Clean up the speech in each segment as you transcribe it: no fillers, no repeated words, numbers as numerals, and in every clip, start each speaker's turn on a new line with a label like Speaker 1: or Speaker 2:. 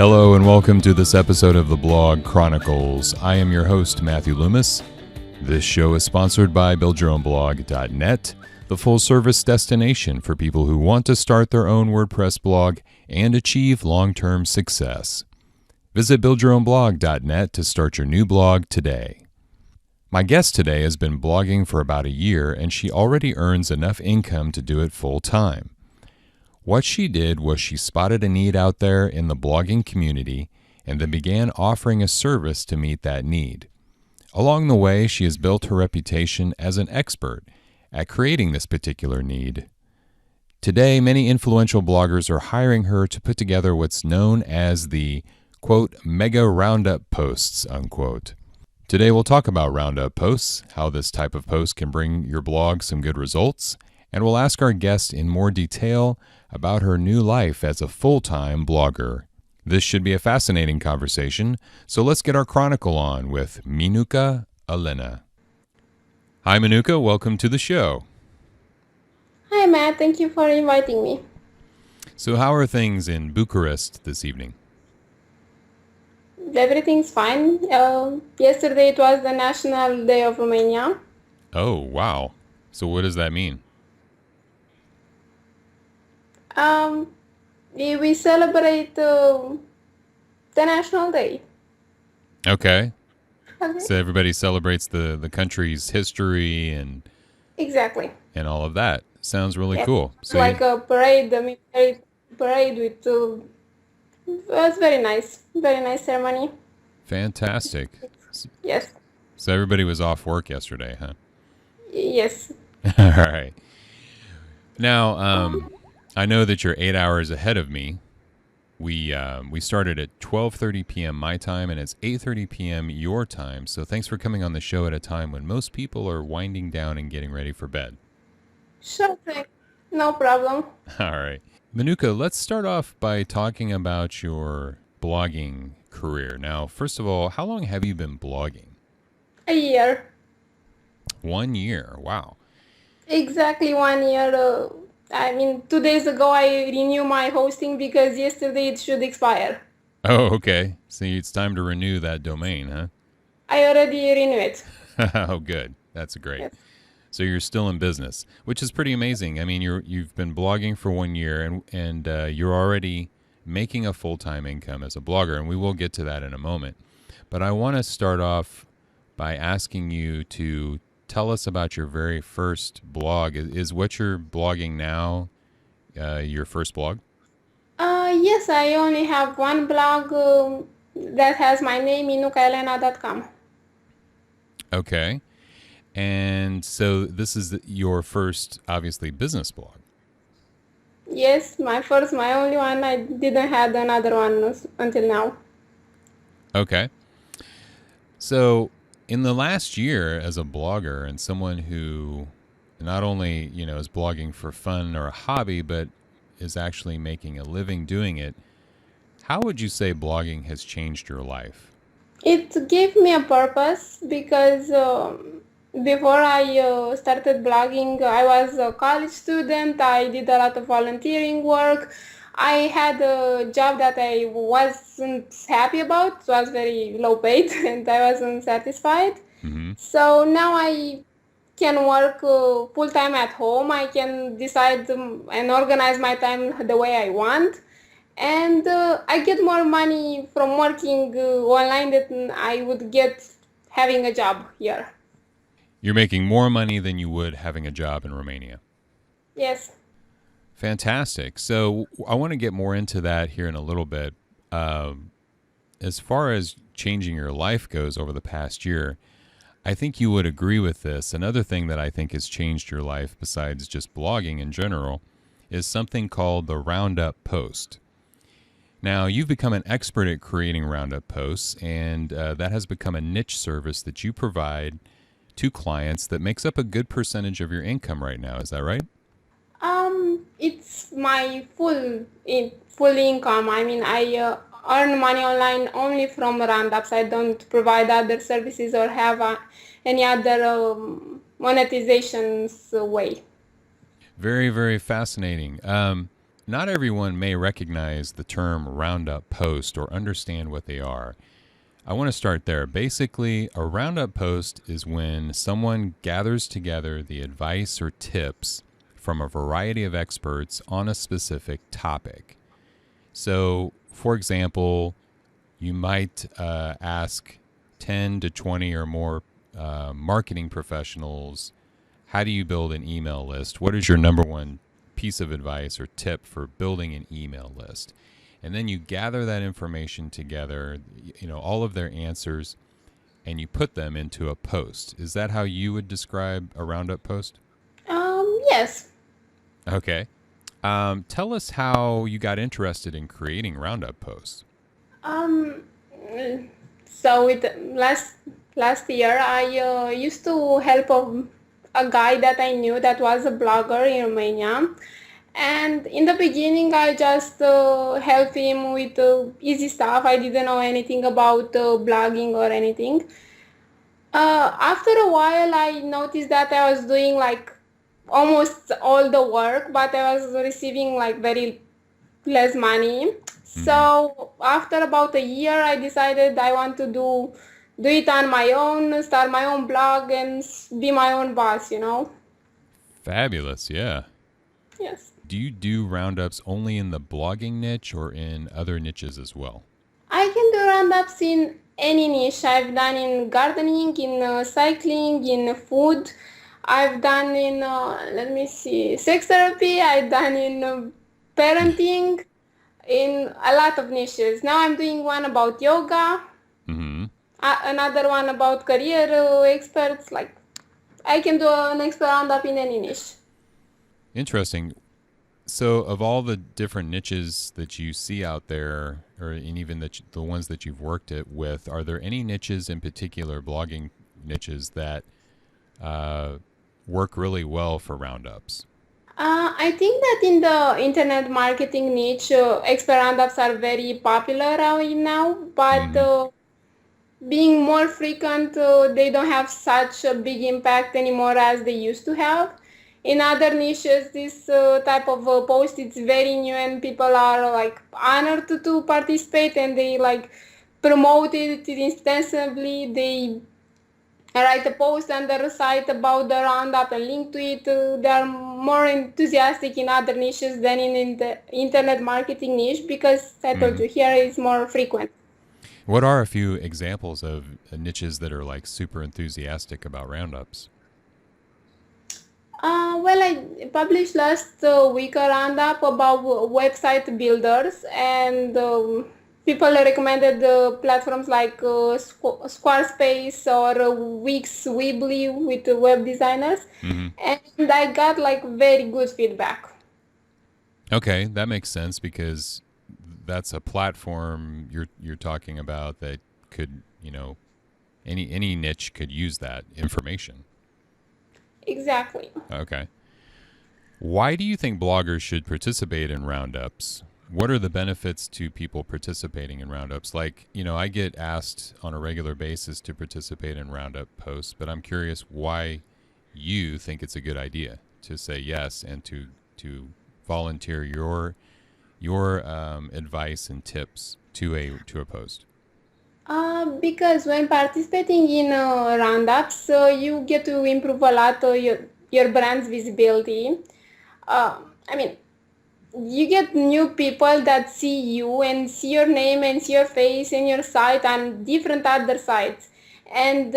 Speaker 1: Hello and welcome to this episode of the Blog Chronicles. I am your host, Matthew Loomis. This show is sponsored by BuildYourOwnBlog.net, the full-service destination for people who want to start their own WordPress blog and achieve long-term success. Visit BuildYourOwnBlog.net to start your new blog today. My guest today has been blogging for about a year, and she already earns enough income to do it full-time. What she did was she spotted a need out there in the blogging community and then began offering a service to meet that need. Along the way, she has built her reputation as an expert at creating this particular need. Today, many influential bloggers are hiring her to put together what's known as the, quote, mega Roundup posts, unquote. Today, we'll talk about Roundup posts, how this type of post can bring your blog some good results, and we'll ask our guest in more detail about her new life as a full-time blogger. This should be a fascinating conversation, so let's get our chronicle on with Minuca Elena. Hi, Minuca. Welcome to the show.
Speaker 2: Hi, Matt. Thank you for inviting me.
Speaker 1: So how are things in Bucharest this evening?
Speaker 2: Everything's fine. Yesterday it was the National Day of Romania.
Speaker 1: Oh, wow. So what does that mean?
Speaker 2: We celebrate the National Day.
Speaker 1: Okay.
Speaker 2: Okay.
Speaker 1: So everybody celebrates the country's history and
Speaker 2: Exactly.
Speaker 1: all of that. Sounds really
Speaker 2: Yeah.
Speaker 1: cool. So
Speaker 2: Like a parade, the military parade with. It was very nice. Very nice ceremony.
Speaker 1: fantastic.
Speaker 2: Yes.
Speaker 1: So everybody was off work yesterday, huh?
Speaker 2: Yes.
Speaker 1: All right. Now, I know that you're 8 hours ahead of me. We started at 12:30 p.m. my time, and it's 8:30 p.m. your time. So thanks for coming on the show at a time when most people are winding down and getting ready for bed.
Speaker 2: Sure thing. No problem.
Speaker 1: All right. Minuca, let's start off by talking about your blogging career. Now, first of all, how long have you been blogging?
Speaker 2: A year.
Speaker 1: 1 year. Wow.
Speaker 2: Exactly 1 year. 2 days ago I renewed my hosting because yesterday it should expire.
Speaker 1: Oh, okay. So it's time to renew that domain, huh?
Speaker 2: I already renewed it.
Speaker 1: Oh, good. That's great.
Speaker 2: Yes.
Speaker 1: So you're still in business, which is pretty amazing. I mean, you've been blogging for 1 year, and you're already making a full-time income as a blogger, and we will get to that in a moment. But I want to start off by asking you to tell us about your very first blog. Is what you're blogging now your first blog?
Speaker 2: Yes, I only have one blog that has my name, minucaelena.com.
Speaker 1: Okay. And so this is your first, obviously, business blog.
Speaker 2: Yes, my only one. I didn't have another one until now.
Speaker 1: Okay. So in the last year as a blogger and someone who not only, is blogging for fun or a hobby, but is actually making a living doing it, how would you say blogging has changed your life?
Speaker 2: It gave me a purpose because before I started blogging, I was a college student. I did a lot of volunteering work. I had a job that I wasn't happy about. It was very low paid and I wasn't satisfied.
Speaker 1: Mm-hmm.
Speaker 2: So now I can work full time at home. I can decide and organize my time the way I want. And I get more money from working online than I would get having a job here.
Speaker 1: You're making more money than you would having a job in Romania.
Speaker 2: Yes.
Speaker 1: Fantastic. So I want to get more into that here in a little bit. As far as changing your life goes over the past year, I think you would agree with this. Another thing that I think has changed your life, besides just blogging in general, is something called the Roundup post. Now, you've become an expert at creating Roundup posts, and that has become a niche service that you provide to clients that makes up a good percentage of your income right now. Is that right?
Speaker 2: It's my full income. I earn money online only from Roundups. I don't provide other services or have any other monetizations way.
Speaker 1: Very, very fascinating. not everyone may recognize the term Roundup post or understand what they are. I want to start there. Basically, a Roundup post is when someone gathers together the advice or tips from a variety of experts on a specific topic. So, for example, you might ask 10 to 20 or more marketing professionals, how do you build an email list? What is your number one piece of advice or tip for building an email list? And then you gather that information together, all of their answers, and you put them into a post. Is that how you would describe a Roundup post?
Speaker 2: Yes.
Speaker 1: Okay. Tell us how you got interested in creating Roundup posts.
Speaker 2: Um, so with last year, I used to help a guy that I knew that was a blogger in Romania. And in the beginning, I just helped him with easy stuff. I didn't know anything about blogging or anything. After a while, I noticed that I was doing like almost all the work, but I was receiving like very less money.
Speaker 1: Mm-hmm.
Speaker 2: So after about a year, I decided I want to do it on my own, start my own blog, and be my own boss.
Speaker 1: Fabulous. Yeah.
Speaker 2: Yes.
Speaker 1: Do you do roundups only in the blogging niche or in other niches as well?
Speaker 2: I can do roundups in any niche. I've done in gardening, in cycling, in food. I've done in, let me see, sex therapy. I've done in parenting, in a lot of niches. Now I'm doing one about yoga,
Speaker 1: Mm-hmm.
Speaker 2: another one about career experts. Like I can do an expert roundup in any niche.
Speaker 1: Interesting. So, of all the different niches that you see out there, or and even the ones that you've worked it with, are there any niches in particular, blogging niches, that uh, work really well for roundups?
Speaker 2: I think that in the internet marketing niche, expert roundups are very popular right now, but
Speaker 1: Mm-hmm.
Speaker 2: being more frequent, they don't have such a big impact anymore as they used to have. In other niches, this type of post is very new and people are like honored to participate and they like promote it extensively. They write a post on their site about the roundup and link to it. They are more enthusiastic in other niches than in the internet marketing niche because I told
Speaker 1: Mm-hmm.
Speaker 2: you here is more frequent.
Speaker 1: What are a few examples of niches that are like super enthusiastic about roundups?
Speaker 2: Well, I published last week a roundup about website builders, and people recommended platforms like Squarespace or Wix, Weebly with web designers,
Speaker 1: Mm-hmm.
Speaker 2: and I got like very good feedback.
Speaker 1: Okay, that makes sense because that's a platform you're talking about that could, any niche could use that information.
Speaker 2: Exactly.
Speaker 1: Okay. Why do you think bloggers should participate in roundups? What are the benefits to people participating in roundups? Like, I get asked on a regular basis to participate in roundup posts, but I'm curious why you think it's a good idea to say yes and to volunteer your advice and tips to a post.
Speaker 2: Because when participating in roundups, you get to improve a lot your brand's visibility. I mean, you get new people that see you and see your name and see your face and your site on different other sites. And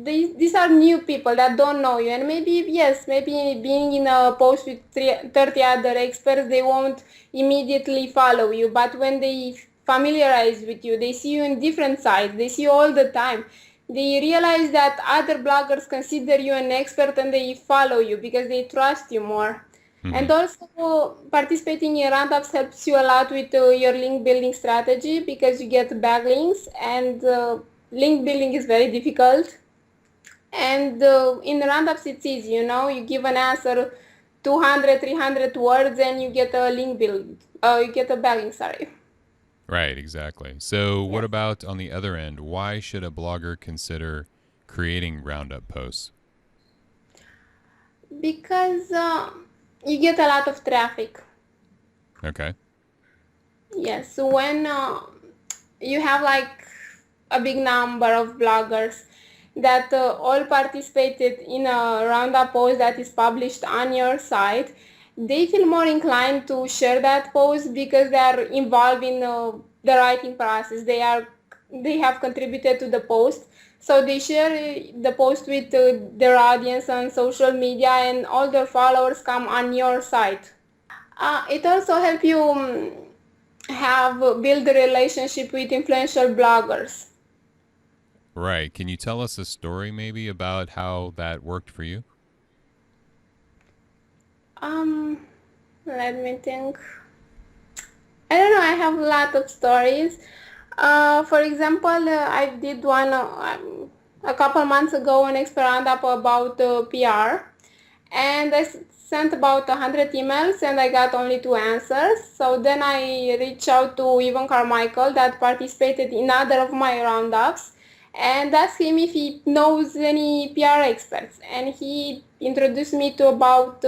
Speaker 2: these are new people that don't know you. And maybe, yes, maybe being in a post with 30 other experts, they won't immediately follow you. But when they familiarize with you, they see you in different sites, they see you all the time. They realize that other bloggers consider you an expert and they follow you because they trust you more.
Speaker 1: Mm-hmm.
Speaker 2: And also, participating in roundups helps you a lot with your link building strategy because you get backlinks, and link building is very difficult. And in roundups, it's easy, you give an answer 200, 300 words, and you get a link build, you get a backlink, sorry.
Speaker 1: Right, exactly. So, what
Speaker 2: Yes.
Speaker 1: about on the other end? Why should a blogger consider creating roundup posts?
Speaker 2: Because you get a lot of traffic.
Speaker 1: Okay.
Speaker 2: Yes, so when you have like a big number of bloggers that all participated in a roundup post that is published on your site, they feel more inclined to share that post because they are involved in the writing process. They have contributed to the post, so they share the post with their audience on social media, and all their followers come on your site. It also helps you have build a relationship with influential bloggers.
Speaker 1: Right. Can you tell us a story maybe about how that worked for you?
Speaker 2: Um, Let me think. I don't know. I have a lot of stories. For example, I did one a couple months ago an experiment up about PR, and sent about 100 emails, and I got only two answers. So then I reached out to Ivan Carmichael that participated in other of my roundups, and asked him if he knows any PR experts, and he introduced me to about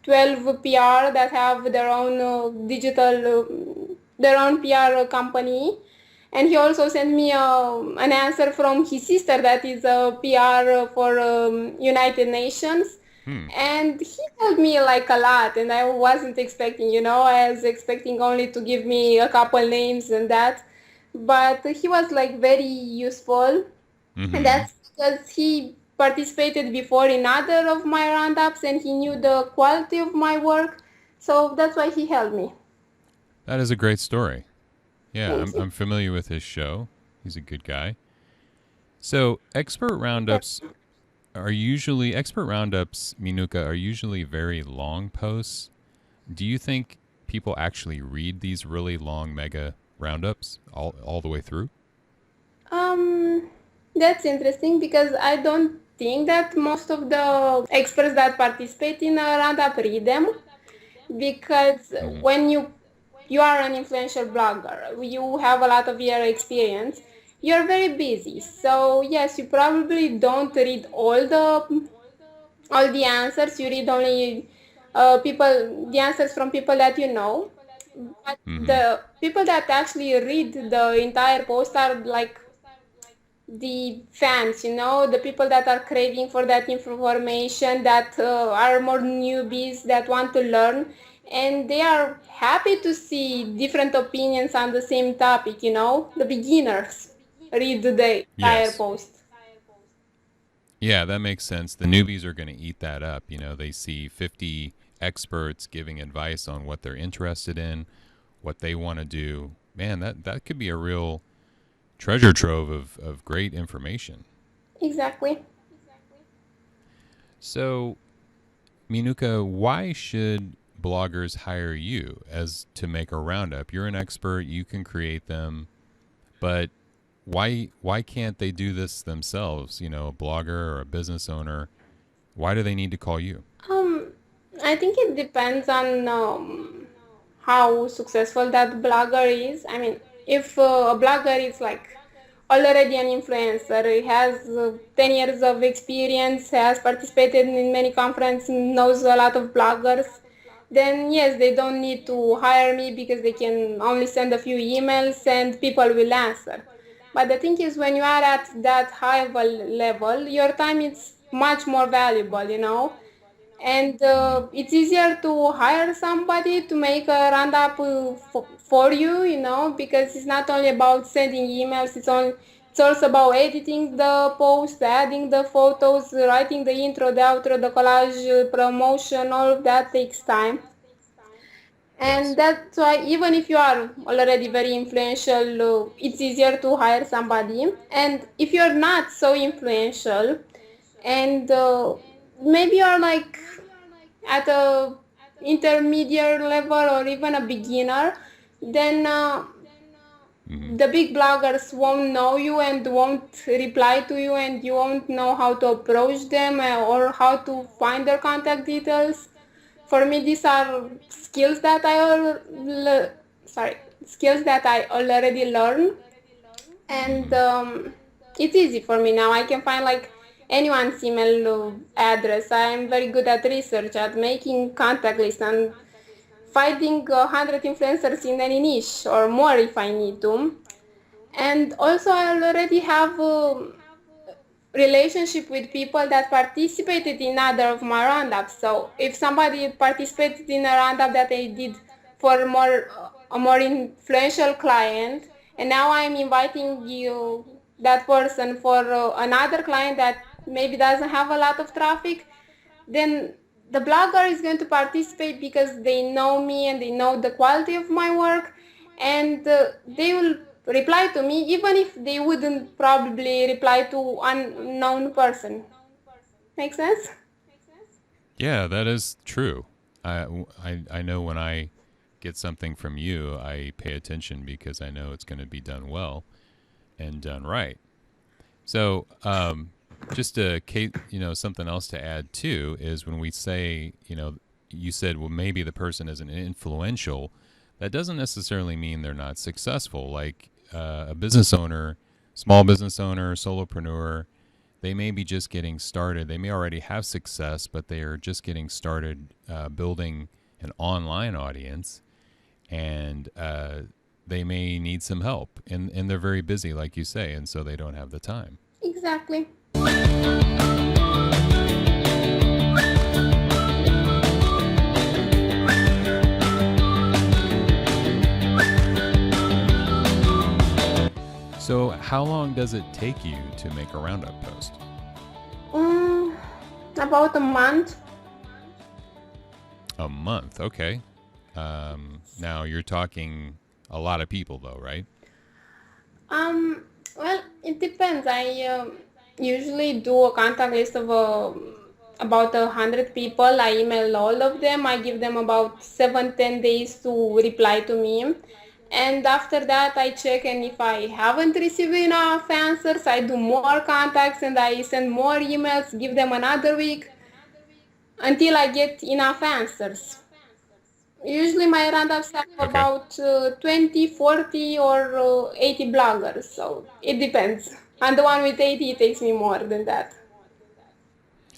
Speaker 2: 12 PR that have their own their own PR company. And he also sent me an answer from his sister that is a PR for United Nations.
Speaker 1: Hmm.
Speaker 2: And he helped me like a lot, and I wasn't expecting, I was expecting only to give me a couple names and that. But he was like very useful, and
Speaker 1: Mm-hmm.
Speaker 2: that's because he participated before in other of my roundups and he knew the quality of my work. So that's why he helped me.
Speaker 1: That is a great story. Yeah,
Speaker 2: Thank
Speaker 1: I'm
Speaker 2: you.
Speaker 1: I'm familiar with his show. He's a good guy. So expert roundups, Minuca, are usually very long posts. Do you think people actually read these really long mega roundups all the way through?
Speaker 2: Um, that's interesting because I don't think that most of the experts that participate in a roundup read them, because
Speaker 1: Mm-hmm.
Speaker 2: when you are an influential blogger, you have a lot of year experience, you're very busy. So yes, you probably don't read all the answers. You read only the answers from people that you know. But
Speaker 1: Mm-hmm.
Speaker 2: the people that actually read the entire post are like the fans, the people that are craving for that information, that are more newbies that want to learn, and they are happy to see different opinions on the same topic. The beginners read the entire
Speaker 1: Yes.
Speaker 2: post.
Speaker 1: Yeah, that makes sense. The newbies are going to eat that up. They see 50 experts giving advice on what they're interested in, what they want to do. Man, that could be a real treasure trove of great information.
Speaker 2: Exactly.
Speaker 1: So, Minuka, why should bloggers hire you as to make a roundup? You're an expert, you can create them, but why can't they do this themselves? A blogger or a business owner, why do they need to call you?
Speaker 2: Um, I think it depends on how successful that blogger is. I mean, if a blogger is like already an influencer, he has 10 years of experience, has participated in many conferences, knows a lot of bloggers, then yes, they don't need to hire me because they can only send a few emails and people will answer. But the thing is, when you are at that high level, your time is much more valuable. And
Speaker 1: Mm-hmm.
Speaker 2: it's easier to hire somebody to make a roundup for you, because it's not only about sending emails, it's also about editing the post, adding the photos, writing the intro, the outro, the collage, promotion. All of that takes time. And
Speaker 1: Yes.
Speaker 2: that's why even if you are already very influential, it's easier to hire somebody. And if you're not so influential, and maybe you're like at a intermediate level or even a beginner, then
Speaker 1: Mm-hmm.
Speaker 2: the big bloggers won't know you and won't reply to you, and you won't know how to approach them or how to find their contact details. For me, these are skills that sorry, skills that I already learned, and
Speaker 1: Mm-hmm.
Speaker 2: it's easy for me now. I can find like anyone's email address. I am very good at research, at making contact lists, and finding 100 influencers in any niche or more if I need to. And also I already have relationship with people that participated in other of my roundups. So if somebody participated in a roundup that I did for a more influential client, and now I'm inviting you that person for another client that maybe doesn't have a lot of traffic, then the blogger is going to participate because they know me and they know the quality of my work, and they will reply to me even if they wouldn't probably reply to unknown person. Make sense?
Speaker 1: Yeah, that is true. I know when I get something from you, I pay attention because I know it's going to be done well and done right. So, just something else to add too is when we say, you said, well, maybe the person isn't influential. That doesn't necessarily mean they're not successful. Like a business owner, small business owner, solopreneur, they may be just getting started. They may already have success, but they are just getting started building an online audience, and they may need some help. And they're very busy, like you say, and so they don't have the time.
Speaker 2: Exactly.
Speaker 1: So how long does it take you to make a Roundup post?
Speaker 2: About a month.
Speaker 1: A month, okay. Now you're talking a lot of people though, right?
Speaker 2: Well, it depends. I usually do a contact list of about 100 people. I email all of them. I give them about 7-10 days to reply to me. And after that, I check, and if I haven't received enough answers, I do more contacts and I send more emails, give them another week until I get enough answers. Usually my roundups have
Speaker 1: Okay.
Speaker 2: about 20, 40 or 80 bloggers, so it depends. And the one with 80 takes me more than that.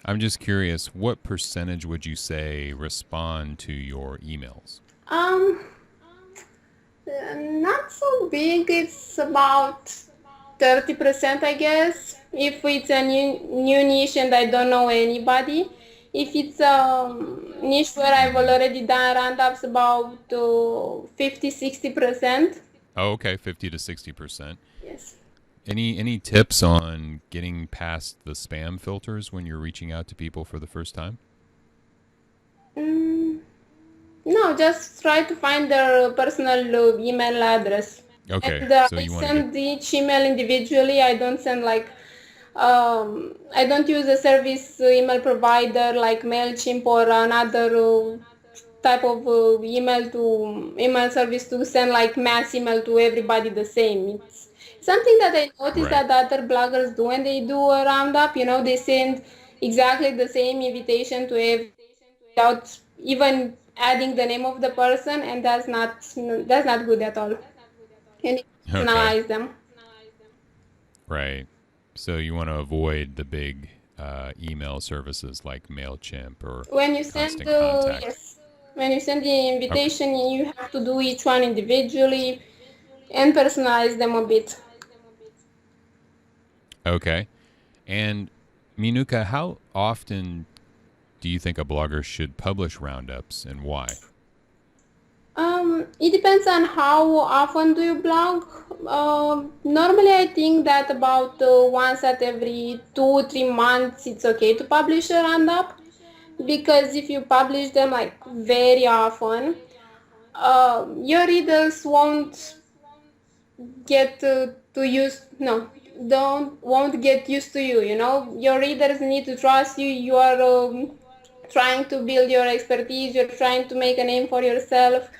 Speaker 1: I'm just curious, what percentage would you say respond to your emails?
Speaker 2: Not so big. It's about 30%, I guess. If it's a new niche and I don't know anybody. If it's a niche where I've already done roundups, about 50-60%.
Speaker 1: Oh, okay, 50 to 60%.
Speaker 2: Yes.
Speaker 1: Any tips on getting past the spam filters when you're reaching out to people for the first time?
Speaker 2: No, just try to find their personal email address.
Speaker 1: Okay,
Speaker 2: And
Speaker 1: so
Speaker 2: I
Speaker 1: you want to
Speaker 2: send
Speaker 1: get
Speaker 2: each email individually. I don't send I don't use a service email provider like MailChimp or another type of email service to send like mass email to everybody the same. It's something that I noticed
Speaker 1: right.
Speaker 2: that other bloggers do when they do a roundup. They send exactly the same invitation to every without even adding the name of the person, and that's not good at all. You need to
Speaker 1: Okay,
Speaker 2: personalize them.
Speaker 1: right. So you want to avoid the big email services like MailChimp or
Speaker 2: When you send
Speaker 1: Constant Contact.
Speaker 2: yes, when you send the
Speaker 1: Okay.
Speaker 2: invitation, you have to do each one individually and personalize them a bit.
Speaker 1: Okay. And Minuca, how often do you think a blogger should publish roundups and why?
Speaker 2: It depends on how often do you blog. Normally, I think that about once at every 2-3 months, it's okay to publish a roundup, because if you publish them like very often, your readers get to use no don't won't get used to you. Your readers need to trust you. You are trying to build your expertise. You're trying to make a name for yourself,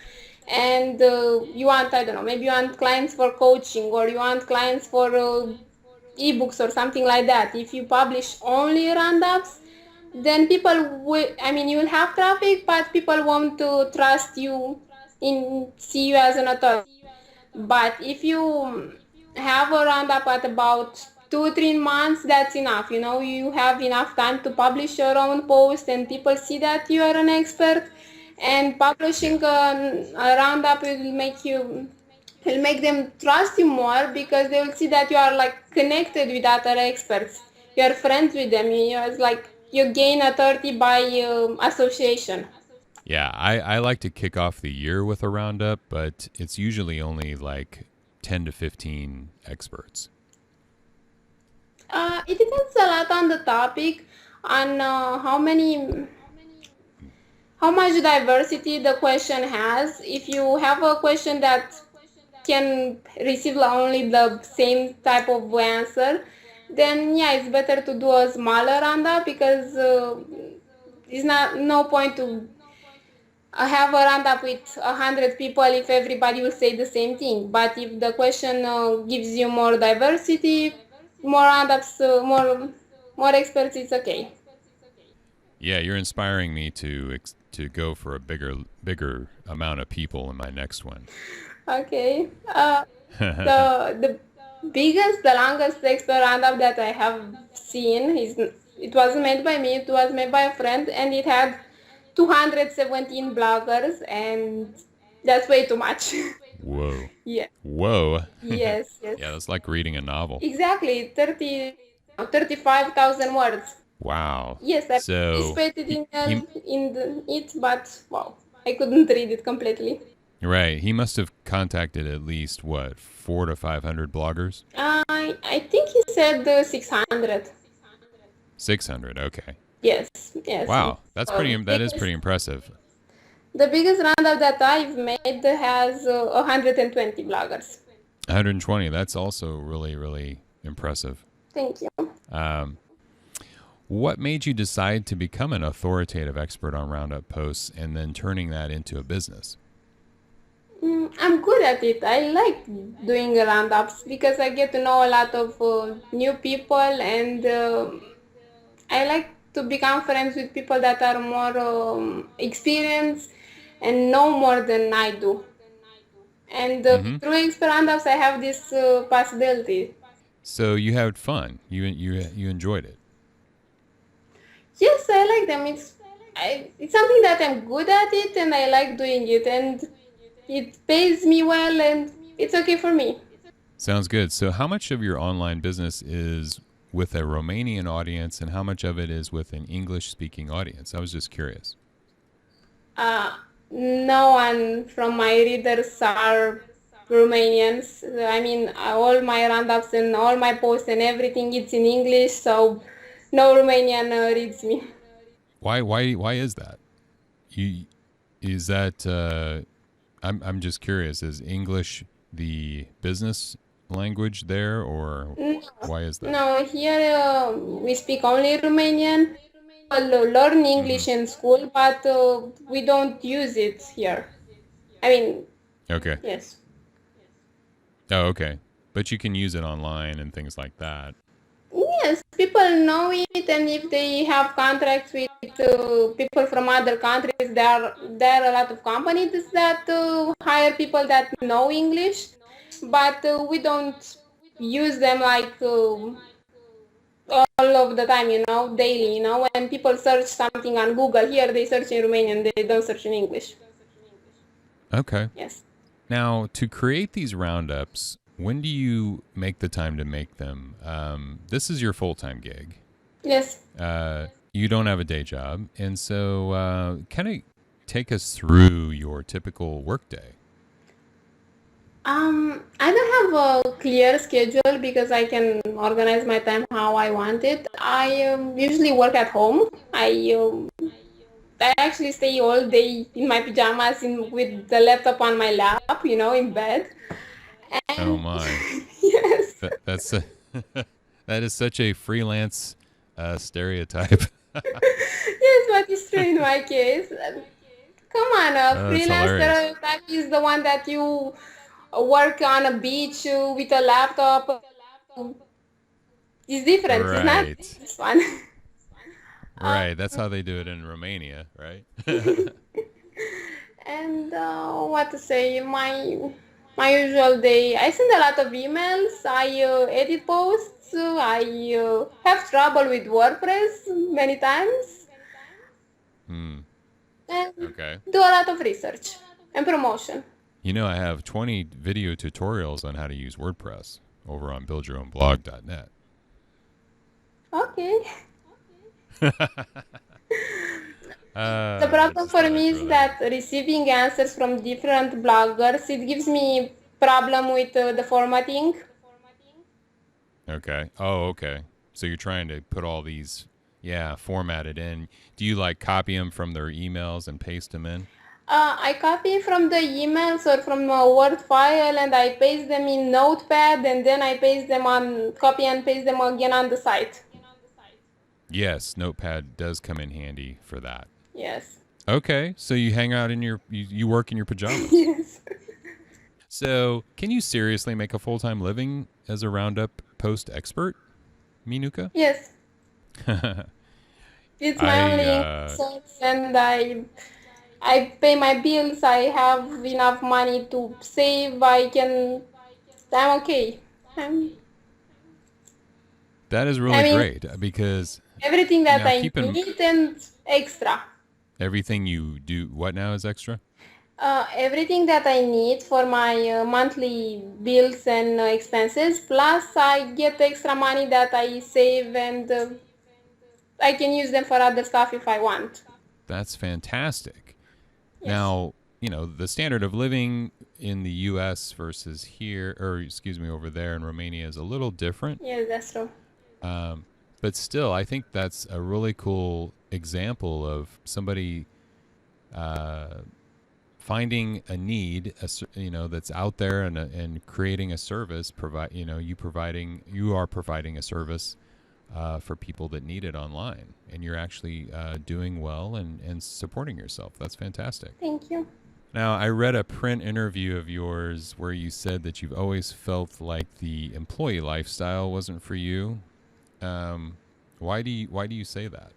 Speaker 2: and you want, I don't know, maybe you want clients for coaching, or you want clients for ebooks or something like that. If you publish only roundups, then people will, I mean, you will have traffic, but people won't trust you in see you as an authority. But if you have a roundup at about 2-3 months, that's enough. You have enough time to publish your own post, and people see that you are an expert, And publishing a roundup will make them trust you more because they will see that you are like connected with other experts. You are friends with them. It's like you gain authority by association.
Speaker 1: Yeah, I like to kick off the year with a roundup, but it's usually only like 10 to 15 experts.
Speaker 2: It depends a lot on the topic, on how much diversity the question has. If you have a question that can receive only the same type of answer, then yeah, it's better to do a smaller roundup because it's not no point to have a roundup with 100 people if everybody will say the same thing. But if the question gives you more diversity, more roundups, more experts, it's okay.
Speaker 1: Yeah, you're inspiring me to go for a bigger amount of people in my next one.
Speaker 2: Okay. The the longest expert roundup that I have seen is it wasn't made by me. It was made by a friend, and it had 217 bloggers, and that's way too much.
Speaker 1: Whoa.
Speaker 2: Yeah.
Speaker 1: Whoa.
Speaker 2: Yes. Yes.
Speaker 1: Yeah, that's like reading a novel.
Speaker 2: Exactly. 35,000 words.
Speaker 1: Wow.
Speaker 2: Yes, I
Speaker 1: So
Speaker 2: participated
Speaker 1: he
Speaker 2: in it, but wow, I couldn't read it completely.
Speaker 1: right. He must have contacted at least what 400 to 500 bloggers.
Speaker 2: I think he said 600.
Speaker 1: 600. Okay.
Speaker 2: Yes, yes.
Speaker 1: Wow. That is
Speaker 2: Biggest,
Speaker 1: pretty impressive.
Speaker 2: the biggest roundup that I've made has 120 bloggers.
Speaker 1: 120. That's also really impressive.
Speaker 2: Thank you.
Speaker 1: Um, what made you decide to become an authoritative expert on Roundup posts and then turning that into a business?
Speaker 2: I'm good at it. I like doing roundups because I get to know a lot of new people, and I like to become friends with people that are more experienced and know more than I do. And
Speaker 1: Mm-hmm.
Speaker 2: through expert roundups, I have this possibility.
Speaker 1: So you had fun. You enjoyed it.
Speaker 2: Yes, I like them. It's something that I'm good at it, and I like doing it, and it pays me well, and it's okay for me.
Speaker 1: Sounds good. So how much of your online business is with a Romanian audience, and how much of it is with an English-speaking audience? I was just curious.
Speaker 2: Uh, no one from my readers are Romanians. I mean, all my roundups and all my posts and everything, it's in English, so no Romanian reads me.
Speaker 1: Why is that? You is that I'm just curious. Is English the business language there, or
Speaker 2: No,
Speaker 1: why is that?
Speaker 2: no, here we speak only Romanian. People learn
Speaker 1: Mm-hmm.
Speaker 2: English in school, but we don't use it here. I mean,
Speaker 1: Okay.
Speaker 2: yes.
Speaker 1: Oh, okay. But you can use it online and things like that.
Speaker 2: Yes, people know it, and if they have contracts with people from other countries, there are a lot of companies that hire people that know English, but we don't use them like all of the time, daily. When people search something on Google, here they search in Romanian, they don't search in English.
Speaker 1: Okay.
Speaker 2: Yes.
Speaker 1: Now, to create these roundups, when do you make the time to make them? This is your full time gig.
Speaker 2: Yes.
Speaker 1: You don't have a day job. And so, kind of take us through your typical workday.
Speaker 2: I don't have a clear schedule because I can organize my time how I want it. I usually work at home. I actually stay all day in my pajamas with the laptop on my lap, in bed.
Speaker 1: Oh,
Speaker 2: And
Speaker 1: my.
Speaker 2: yes,
Speaker 1: That's that is such a freelance stereotype.
Speaker 2: yes, but it's true in my case. Come on, a
Speaker 1: That's
Speaker 2: freelance
Speaker 1: hilarious.
Speaker 2: stereotype is the one that you work on a beach with a laptop. It's different. It's not
Speaker 1: Right.
Speaker 2: this one. Uh,
Speaker 1: Right. That's how they do it in Romania, right?
Speaker 2: and what to say? My usual day. I send a lot of emails. I edit posts. I have trouble with WordPress many times.
Speaker 1: Hmm.
Speaker 2: and
Speaker 1: Okay.
Speaker 2: do a lot of research and promotion.
Speaker 1: You know, I have 20 video tutorials on how to use WordPress over on buildyourownblog.net.
Speaker 2: Okay. The
Speaker 1: I
Speaker 2: problem
Speaker 1: just
Speaker 2: for
Speaker 1: thought I'd
Speaker 2: me
Speaker 1: throw
Speaker 2: is
Speaker 1: that in.
Speaker 2: that receiving answers from different bloggers, it gives me problem with the formatting.
Speaker 1: Okay. Oh, okay. So you're trying to put all these, yeah, formatted in. Do you like copy them from their emails and paste them in?
Speaker 2: I copy from the emails or from a Word file and I paste them in Notepad and then I paste them on, copy and paste them again on the site.
Speaker 1: Yes, Notepad does come in handy for that.
Speaker 2: Yes.
Speaker 1: Okay, so you hang out in you work in your pajamas.
Speaker 2: Yes.
Speaker 1: So, can you seriously make a full-time living as a Roundup post expert, Minuca?
Speaker 2: Yes. It's my
Speaker 1: I
Speaker 2: only income source and I pay my bills. I have enough money to save. I'm okay. I'm,
Speaker 1: that is
Speaker 2: I
Speaker 1: really
Speaker 2: mean,
Speaker 1: great because
Speaker 2: everything that
Speaker 1: now
Speaker 2: I
Speaker 1: keep in
Speaker 2: need and extra.
Speaker 1: everything you do. What now is extra?
Speaker 2: Everything that I need for my monthly bills and expenses, plus I get extra money that I save and I can use them for other stuff if I want.
Speaker 1: That's fantastic.
Speaker 2: Yes.
Speaker 1: Now, you know, the standard of living in the US versus here, or excuse me, over there in Romania is a little different.
Speaker 2: Yes, that's true.
Speaker 1: Um, but still, I think that's a really cool example of somebody uh, finding a need, you know, that's out there and creating a service. You are providing a service for people that need it online, and you're actually doing well and supporting yourself. That's fantastic.
Speaker 2: Thank you.
Speaker 1: Now, I read a print interview of yours where you said that you've always felt like the employee lifestyle wasn't for you. Um, why do you say that?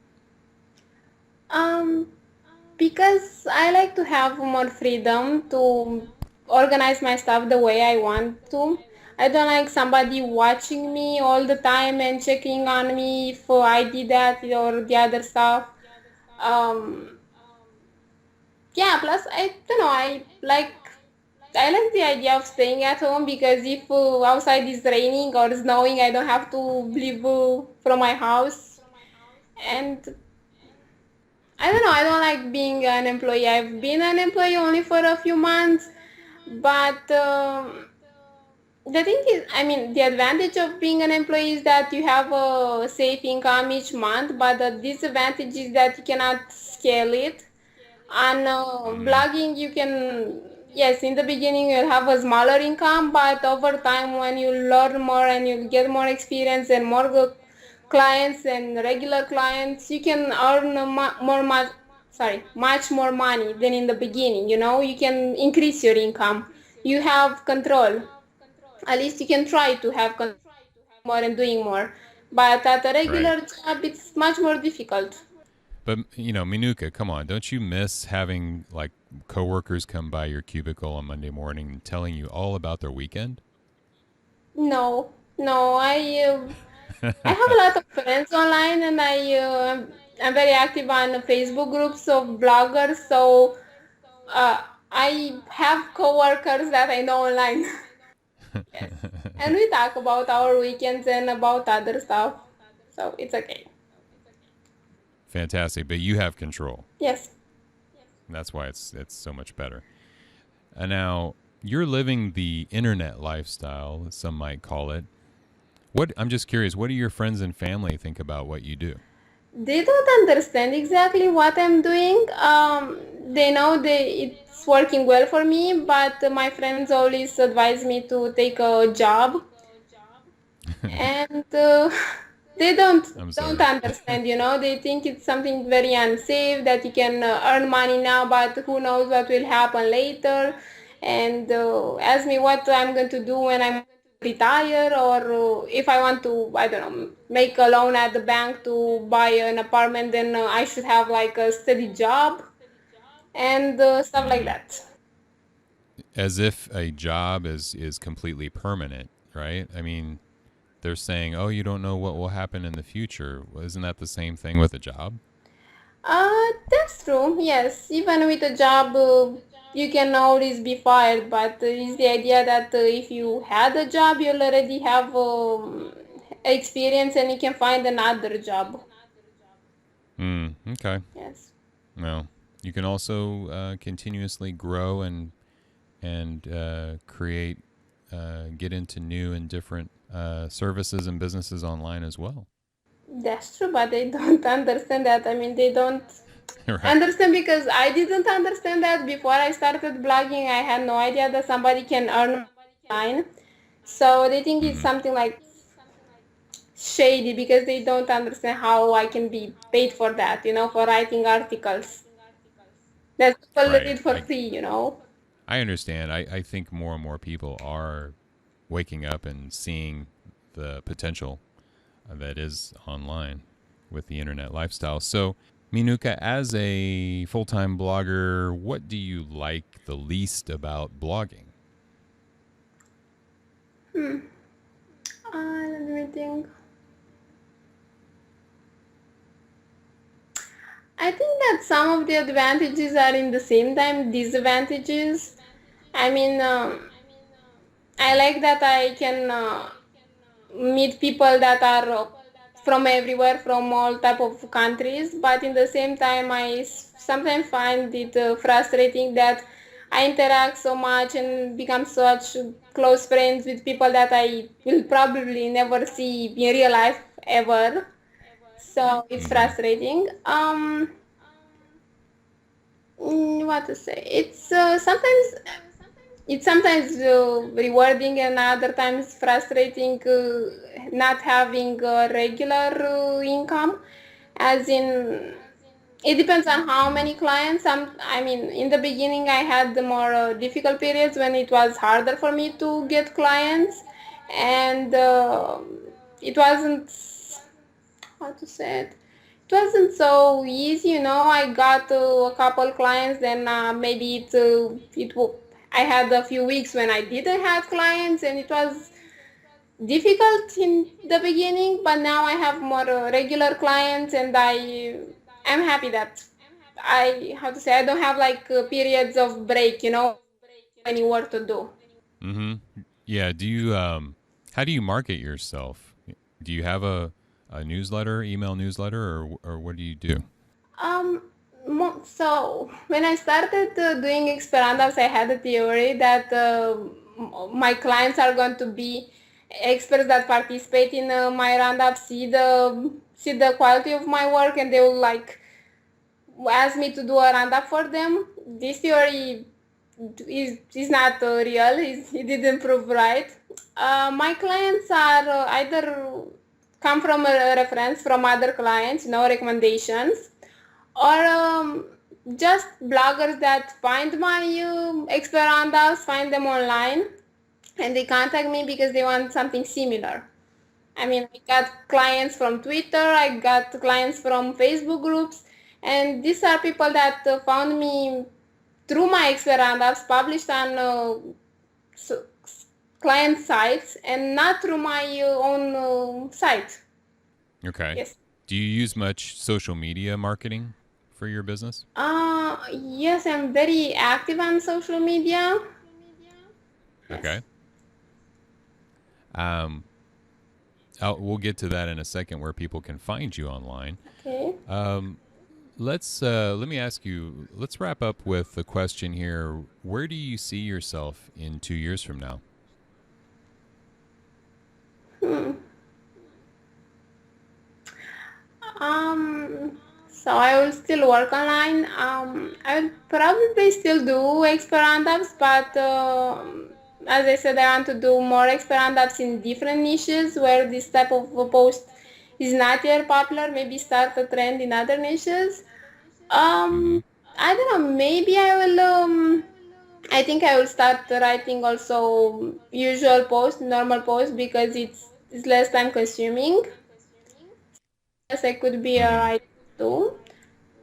Speaker 2: Um, because I like to have more freedom to organize my stuff the way I want to. I don't like somebody watching me all the time and checking on me if I did that or the other stuff. Um, yeah, plus I don't know, I like the idea of staying at home because if outside is raining or snowing, I don't have to leave from my house. And I don't know, I don't like being an employee. I've been an employee only for a few months, but the thing is, I mean, the advantage of being an employee is that you have a safe income each month, but the disadvantage is that you cannot scale it. On
Speaker 1: Mm,
Speaker 2: blogging, you can, yes, in the beginning you'll have a smaller income, but over time, when you learn more and you get more experience and more clients and regular clients, you can earn much more money than in the beginning. You know, you can increase your income. You have control. At least you can try to have control more and doing more. But at a
Speaker 1: right.
Speaker 2: regular job, it's much more difficult.
Speaker 1: But you know, Minuca, come on, don't you miss having like coworkers come by your cubicle on Monday morning and telling you all about their weekend?
Speaker 2: No, no, I have a lot of friends online and I'm very active on Facebook groups of bloggers, so uh, I have coworkers that I know online. Yes. And we talk about our weekends and about other stuff, so it's okay.
Speaker 1: Fantastic, but you have control.
Speaker 2: Yes.
Speaker 1: And that's why it's so much better. And now you're living the internet lifestyle, as some might call it. What I'm just curious, what do your friends and family think about what you do?
Speaker 2: They don't understand exactly what I'm doing. They know it's working well for me, but my friends always advise me to take a job, and they
Speaker 1: I'm
Speaker 2: don't
Speaker 1: sorry.
Speaker 2: understand. You know, they think it's something very unsafe that you can earn money now, but who knows what will happen later. And ask me what I'm going to do when I'm retire or if I want to, I don't know, make a loan at the bank to buy an apartment, then I should have like a steady job and stuff like
Speaker 1: Mm.
Speaker 2: that.
Speaker 1: As if a job is completely permanent, right? I mean, they're saying, "Oh, you don't know what will happen in the future." Well, isn't that the same thing with a job?
Speaker 2: That's true. Yes, even with a job, you can always be fired, but it's the idea that if you had a job, you'll already have experience and you can find another job.
Speaker 1: Okay.
Speaker 2: Yes.
Speaker 1: Well, you can also continuously grow and create, get into new and different services and businesses online as well.
Speaker 2: That's true, but they don't understand that. I mean, they don't
Speaker 1: Right.
Speaker 2: understand because I didn't understand that before I started blogging. I had no idea that somebody can earn online. So they think it's
Speaker 1: Hmm.
Speaker 2: something like shady because they don't understand how I can be paid for that, for writing articles that people
Speaker 1: Right.
Speaker 2: read for free.
Speaker 1: I understand. I think more and more people are waking up and seeing the potential that is online with the internet lifestyle. So, Minuca, as a full time blogger, what do you like the least about blogging?
Speaker 2: Let me think. I think that some of the advantages are in the same time disadvantages. I mean, I like that I can meet people that are from everywhere, from all type of countries, but in the same time sometimes find it frustrating that I interact so much and become such close friends with people that I will probably never see in real life ever. So it's
Speaker 1: Hmm.
Speaker 2: frustrating. What to say? It's sometimes rewarding and other times frustrating, not having a regular income, as in it depends on how many clients. I mean, in the beginning I had the more difficult periods when it was harder for me to get clients, and it wasn't, how to say it, it wasn't so easy. I got a couple clients, then maybe I had a few weeks when I didn't have clients, and it was difficult in the beginning, but now I have more regular clients, and I'm happy that how to say, I don't have like periods of break, any work to do.
Speaker 1: Hmm. Yeah. Do you how do you market yourself? Do you have a newsletter, email newsletter, or what do you do?
Speaker 2: Um, so when I started doing experiments, I had a theory that my clients are going to be experts that participate in my roundup, see the quality of my work, and they will like ask me to do a roundup for them. This theory is not real. It didn't prove right. My clients are either come from a reference from other clients, no recommendations, or just bloggers that find my experandas, find them online, and they contact me because they want something similar. I mean, I got clients from Twitter, I got clients from Facebook groups, and these are people that found me through my experandas published on s- client sites and not through my own site.
Speaker 1: Okay.
Speaker 2: Yes.
Speaker 1: Do you use much social media marketing for your business?
Speaker 2: Yes, I'm very active on social media.
Speaker 1: Okay.
Speaker 2: Yes.
Speaker 1: Um, we'll get to that in a second, where people can find you online.
Speaker 2: Okay.
Speaker 1: Um, let me ask you. Let's wrap up with a question here. Where do you see yourself in 2 years from now?
Speaker 2: So I will still work online. I will probably still do experandas, but as I said, I want to do more experandas in different niches where this type of a post is not yet popular. Maybe start a trend in other niches.
Speaker 1: Hmm.
Speaker 2: I don't know. Maybe I will. I think I will start writing also usual post, normal post, because it's less time consuming. Yes, I could be a
Speaker 1: Hmm.
Speaker 2: writer too.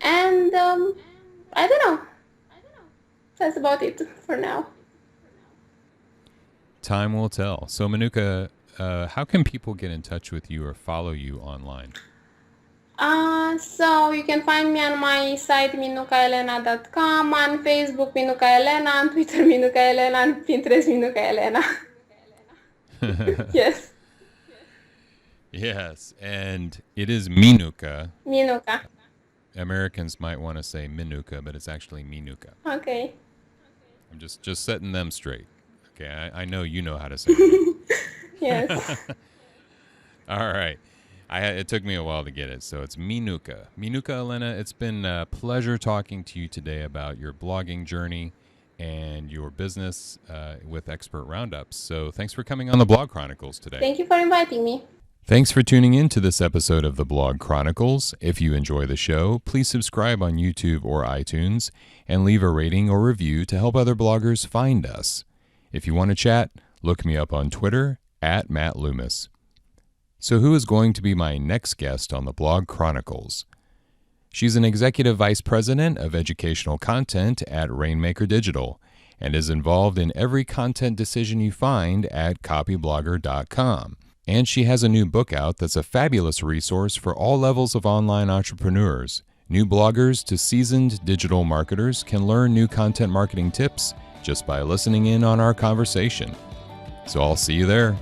Speaker 2: And I don't know. That's about it for now.
Speaker 1: Time will tell. So, Manuka, how can people get in touch with you or follow you online?
Speaker 2: So you can find me on my site minucaelena.com, on Facebook Minuca Elena, on Twitter Minuca Elena, on Pinterest Minuca Elena. Yes.
Speaker 1: Yes, and it is Minuca.
Speaker 2: Minuca.
Speaker 1: Americans might want to say Minuca, but it's actually Minuca.
Speaker 2: Okay.
Speaker 1: I'm just setting them straight. Okay, I know you know how to say it.
Speaker 2: Yes.
Speaker 1: All right. It took me a while to get it, so it's Minuca. Minuca Elena, it's been a pleasure talking to you today about your blogging journey and your business with Expert Roundups. So thanks for coming on the Blog Chronicles today.
Speaker 2: Thank you for inviting me.
Speaker 1: Thanks for tuning in to this episode of the Blog Chronicles. If you enjoy the show, please subscribe on YouTube or iTunes and leave a rating or review to help other bloggers find us. If you want to chat, look me up on Twitter @MattLoomis. So who is going to be my next guest on the Blog Chronicles? She's an executive vice president of educational content at Rainmaker Digital and is involved in every content decision you find at copyblogger.com. And she has a new book out that's a fabulous resource for all levels of online entrepreneurs. New bloggers to seasoned digital marketers can learn new content marketing tips just by listening in on our conversation. So I'll see you there.